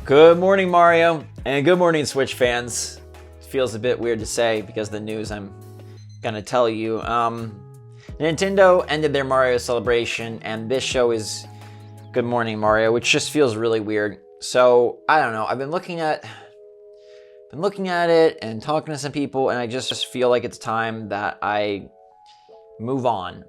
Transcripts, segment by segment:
Good morning, Mario, and good morning, Switch fans. It feels a bit weird to say because of the news I'm gonna tell you. Nintendo ended their Mario celebration, and this show is Good Morning Mario, which just feels really weird. So I don't know. I've been looking at it and talking to some people, and I just feel like it's time that I move on.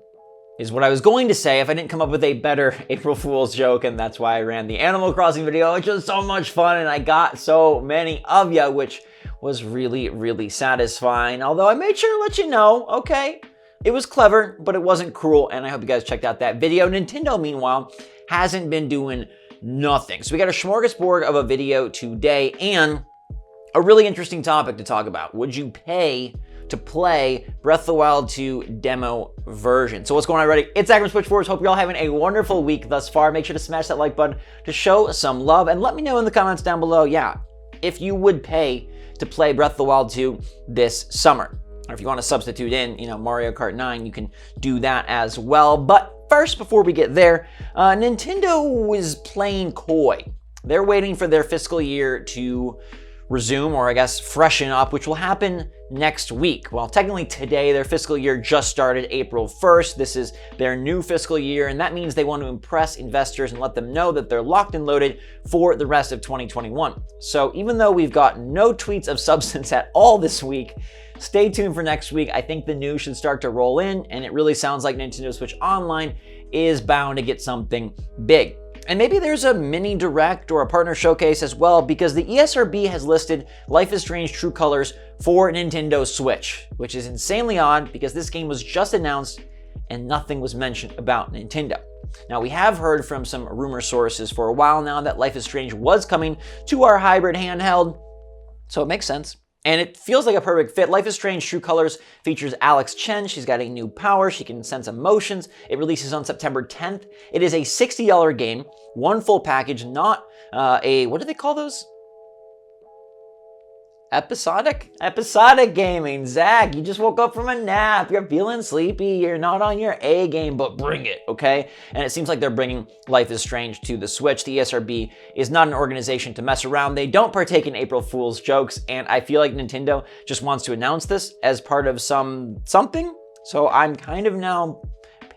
Is what I was going to say if I didn't come up with a better April Fool's joke, and that's why I ran the Animal Crossing video, which was so much fun, and I got so many of ya, which was really, really satisfying. Although I made sure to let you know, okay, it was clever, but it wasn't cruel, and I hope you guys checked out that video. Nintendo, meanwhile, hasn't been doing nothing. So we got a smorgasbord of a video today, and a really interesting topic to talk about. Would you pay to play Breath of the Wild 2 demo version? So what's going on, everybody? It's Zach from SwitchForce. Hope you're all having a wonderful week thus far. Make sure to smash that like button to show some love, and let me know in the comments down below, if you would pay to play Breath of the Wild 2 this summer. Or if you want to substitute in, Mario Kart 9, you can do that as well. But first, before we get there, Nintendo is playing coy. They're waiting for their fiscal year to resume, or I guess freshen up, which will happen next week. Well, technically today, their fiscal year just started April 1st. This is their new fiscal year, and that means they want to impress investors and let them know that they're locked and loaded for the rest of 2021. So even though we've got no tweets of substance at all this week, stay tuned for next week. I think the news should start to roll in, and it really sounds like Nintendo Switch Online is bound to get something big. And maybe there's a mini direct or a partner showcase as well, because the ESRB has listed Life is Strange True Colors for Nintendo Switch, which is insanely odd because this game was just announced and nothing was mentioned about Nintendo. Now, we have heard from some rumor sources for a while now that Life is Strange was coming to our hybrid handheld, so it makes sense. And it feels like a perfect fit. Life is Strange True Colors features Alex Chen. She's got a new power. She can sense emotions. It releases on September 10th. It is a $60 game, one full package, not what do they call those? Episodic gaming. Zach, you just woke up from a nap. You're feeling sleepy. You're not on your A game, but bring it, okay? And it seems like they're bringing Life is Strange to the Switch. The ESRB is not an organization to mess around. They don't partake in April Fool's jokes, and I feel like Nintendo just wants to announce this as part of something. So I'm kind of now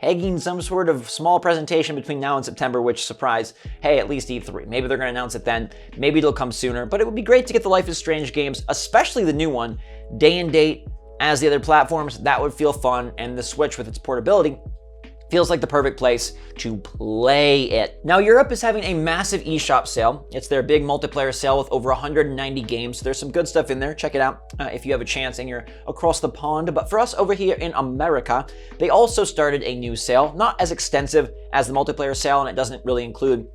pegging some sort of small presentation between now and September, which, surprise, hey, at least E3. Maybe they're going to announce it then. Maybe it'll come sooner, but it would be great to get the Life is Strange games, especially the new one, day and date as the other platforms. That would feel fun, and the Switch with its portability feels like the perfect place to play it. Now, Europe is having a massive eShop sale. It's their big multiplayer sale with over 190 games. So there's some good stuff in there. Check it out if you have a chance and you're across the pond. But for us over here in America, they also started a new sale, not as extensive as the multiplayer sale, and it doesn't really include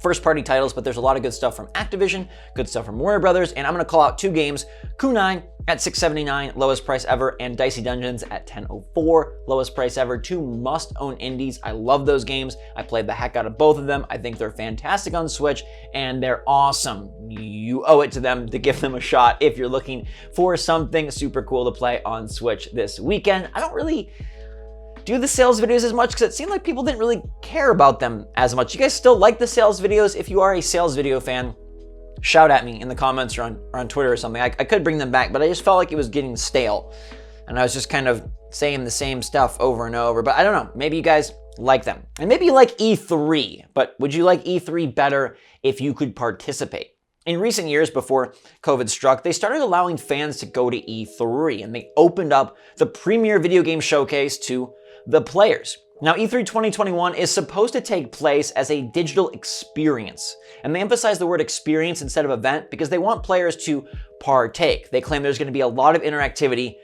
first-party titles, but there's a lot of good stuff from Activision, good stuff from Warner Brothers, and I'm gonna call out two games: Kunai at $6.79, lowest price ever, and Dicey Dungeons at $10.04, lowest price ever. Two must-own indies. I love those games. I played the heck out of both of them. I think they're fantastic on Switch, and they're awesome. You owe it to them to give them a shot if you're looking for something super cool to play on Switch this weekend. I don't really do the sales videos as much because it seemed like people didn't really care about them as much. You guys still like the sales videos? If you are a sales video fan, shout at me in the comments or on Twitter or something. I could bring them back, but I just felt like it was getting stale. And I was just kind of saying the same stuff over and over. But I don't know, maybe you guys like them. And maybe you like E3, but would you like E3 better if you could participate? In recent years, before COVID struck, they started allowing fans to go to E3, and they opened up the premier video game showcase to the players. Now, E3 2021 is supposed to take place as a digital experience, and they emphasize the word experience instead of event because they want players to partake. They claim there's going to be a lot of interactivity.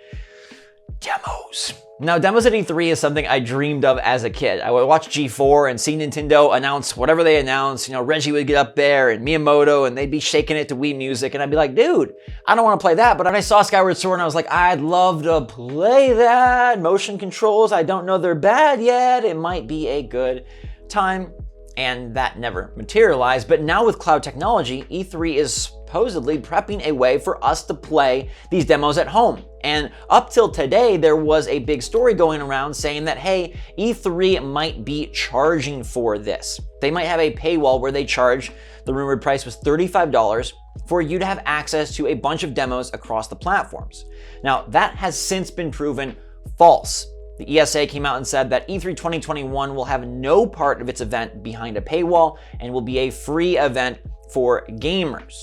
Demos. Now, demos at E3 is something I dreamed of as a kid. I would watch G4 and see Nintendo announce whatever they announced. Reggie would get up there and Miyamoto, and they'd be shaking it to Wii Music, and I'd be like, dude, I don't want to play that. But then I saw Skyward Sword, and I was like, I'd love to play that. Motion controls, I don't know they're bad yet. It might be a good time. and that never materialized. But now with cloud technology, E3 is supposedly prepping a way for us to play these demos at home. And up till today, there was a big story going around saying that, hey, E3 might be charging for this. They might have a paywall where they charge, the rumored price was $35, for you to have access to a bunch of demos across the platforms. Now, that has since been proven false. The ESA came out and said that E3 2021 will have no part of its event behind a paywall and will be a free event for gamers.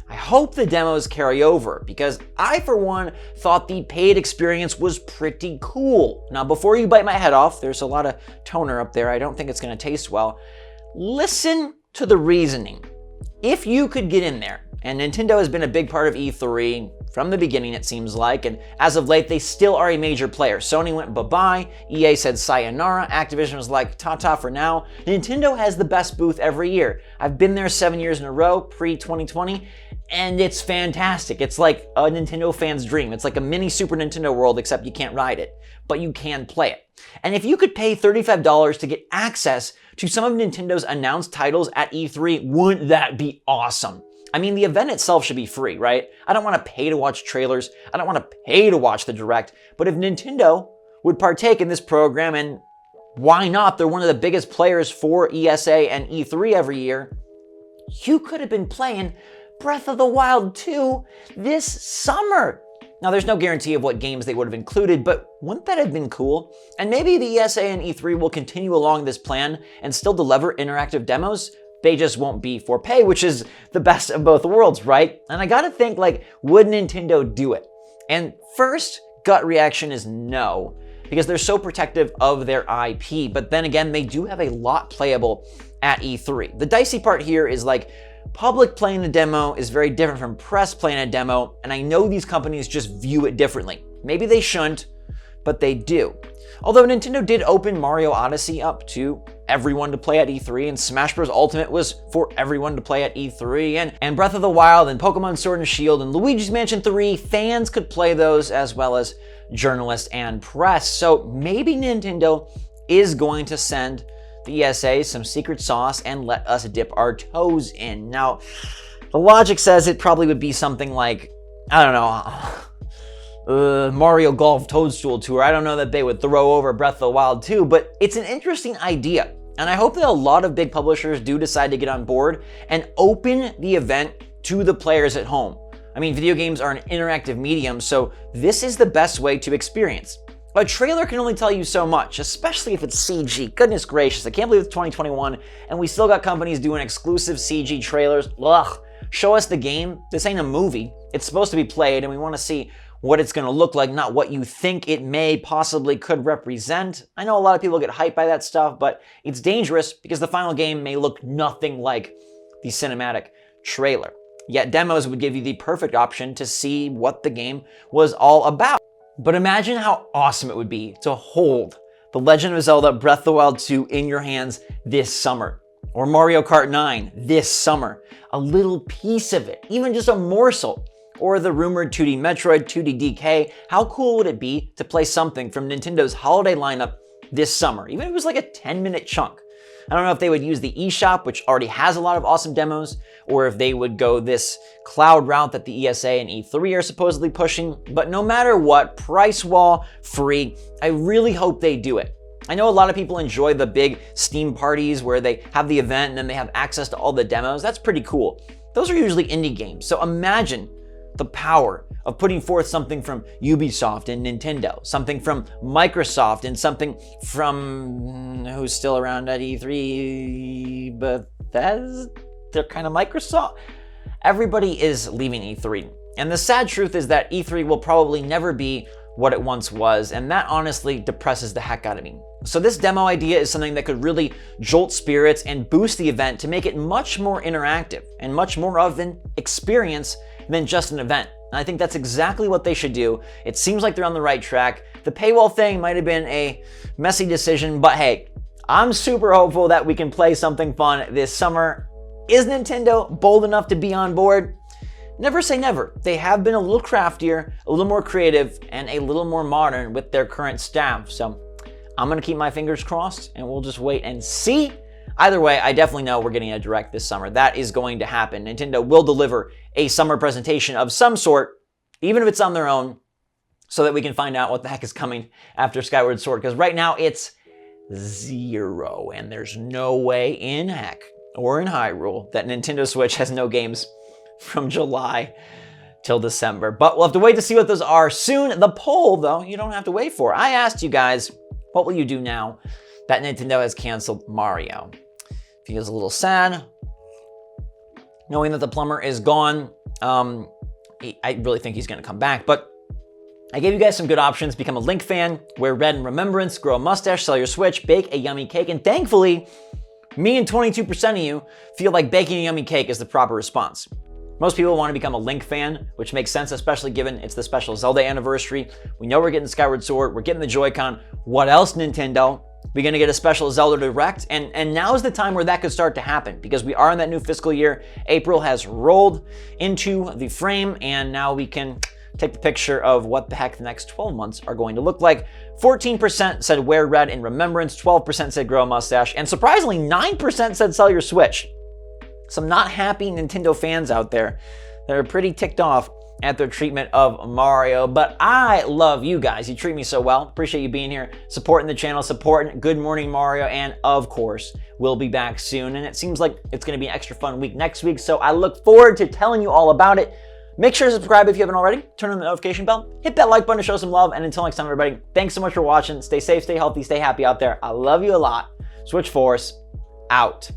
I hope the demos carry over because I, for one, thought the paid experience was pretty cool. Now, before you bite my head off, there's a lot of toner up there. I don't think it's going to taste well. Listen to the reasoning. If you could get in there, and Nintendo has been a big part of E3 from the beginning, it seems like, and as of late, they still are a major player. Sony went bye-bye, EA said sayonara, Activision was like ta-ta for now. Nintendo has the best booth every year. I've been there 7 years in a row, pre-2020, and it's fantastic. It's like a Nintendo fan's dream. It's like a mini Super Nintendo World, except you can't ride it, but you can play it. And if you could pay $35 to get access to some of Nintendo's announced titles at E3, wouldn't that be awesome? I mean, the event itself should be free, right? I don't want to pay to watch trailers. I don't want to pay to watch the Direct. But if Nintendo would partake in this program, and why not? They're one of the biggest players for ESA and E3 every year. You could have been playing Breath of the Wild 2 this summer. Now, there's no guarantee of what games they would have included, but wouldn't that have been cool? And maybe the ESA and E3 will continue along this plan and still deliver interactive demos. They just won't be for pay, which is the best of both worlds, right? And I gotta think, like, would Nintendo do it? And first gut reaction is no, because they're so protective of their IP. But then again, they do have a lot playable at E3. The dicey part here is like, public playing a demo is very different from press playing a demo, and I know these companies just view it differently. Maybe they shouldn't, but they do. Although Nintendo did open Mario Odyssey up to everyone to play at E3, and Smash Bros. Ultimate was for everyone to play at E3, and Breath of the Wild and Pokemon Sword and Shield and Luigi's Mansion 3, fans could play those as well as journalists and press. So maybe Nintendo is going to send the ESA some secret sauce and let us dip our toes in. Now, the logic says it probably would be something like, I don't know, Mario Golf Toadstool Tour. I don't know that they would throw over Breath of the Wild 2, but it's an interesting idea. And I hope that a lot of big publishers do decide to get on board and open the event to the players at home. I mean, video games are an interactive medium, so this is the best way to experience. A trailer can only tell you so much, especially if it's CG. Goodness gracious, I can't believe it's 2021 and we still got companies doing exclusive CG trailers. Ugh, show us the game. This ain't a movie. It's supposed to be played and we want to see what it's going to look like, not what you think it may possibly could represent. I know a lot of people get hyped by that stuff, but it's dangerous because the final game may look nothing like the cinematic trailer. Yet demos would give you the perfect option to see what the game was all about. But imagine how awesome it would be to hold The Legend of Zelda Breath of the Wild 2 in your hands this summer. Or Mario Kart 9 this summer. A little piece of it, even just a morsel. Or the rumored 2D Metroid, 2D DK. How cool would it be to play something from Nintendo's holiday lineup this summer? Even if it was like a 10-minute chunk. I don't know if they would use the eShop, which already has a lot of awesome demos, or if they would go this cloud route that the ESA and E3 are supposedly pushing. But no matter what, price wall, free, I really hope they do it. I know a lot of people enjoy the big Steam parties where they have the event and then they have access to all the demos. That's pretty cool. Those are usually indie games. So imagine the power of putting forth something from Ubisoft and Nintendo, something from Microsoft, and something from who's still around at E3, but they're kind of Microsoft. Everybody is leaving E3. And the sad truth is that E3 will probably never be what it once was, and that honestly depresses the heck out of me. So this demo idea is something that could really jolt spirits and boost the event to make it much more interactive and much more of an experience than just an event. And I think that's exactly what they should do. It seems like they're on the right track. The paywall thing might have been a messy decision, but hey, I'm super hopeful that we can play something fun this summer. Is Nintendo bold enough to be on board? Never say never. They have been a little craftier, a little more creative, and a little more modern with their current staff. So I'm gonna keep my fingers crossed and we'll just wait and see. Either way, I definitely know we're getting a Direct this summer. That is going to happen. Nintendo will deliver a summer presentation of some sort, even if it's on their own, so that we can find out what the heck is coming after Skyward Sword. Because right now it's 0, and there's no way in heck or in Hyrule that Nintendo Switch has no games from July till December. But we'll have to wait to see what those are soon. The poll, though, you don't have to wait for. I asked you guys, what will you do now that Nintendo has canceled Mario? Feels a little sad knowing that the plumber is gone. I really think he's going to come back, but I gave you guys some good options. Become a Link fan, wear red in remembrance, grow a mustache, sell your Switch, bake a yummy cake, and thankfully, me and 22% of you feel like baking a yummy cake is the proper response. Most people want to become a Link fan, which makes sense, especially given it's the special Zelda anniversary. We know we're getting Skyward Sword, we're getting the Joy-Con. What else, Nintendo? We're going to get a special Zelda Direct, and now is the time where that could start to happen, because we are in that new fiscal year. April has rolled into the frame, and now we can take the picture of what the heck the next 12 months are going to look like. 14% said wear red in remembrance, 12% said grow a mustache, and surprisingly, 9% said sell your Switch. Some not happy Nintendo fans out there that are pretty ticked off at their treatment of Mario, but I love you guys. You treat me so well. Appreciate you being here, supporting the channel, supporting Good Morning Mario, and of course, we'll be back soon. And it seems like it's going to be an extra fun week next week, so I look forward to telling you all about it. Make sure to subscribe if you haven't already, turn on the notification bell, hit that like button to show some love, and until next time, everybody, thanks so much for watching. Stay safe, stay healthy, stay happy out there. I love you a lot. SwitchForce, out.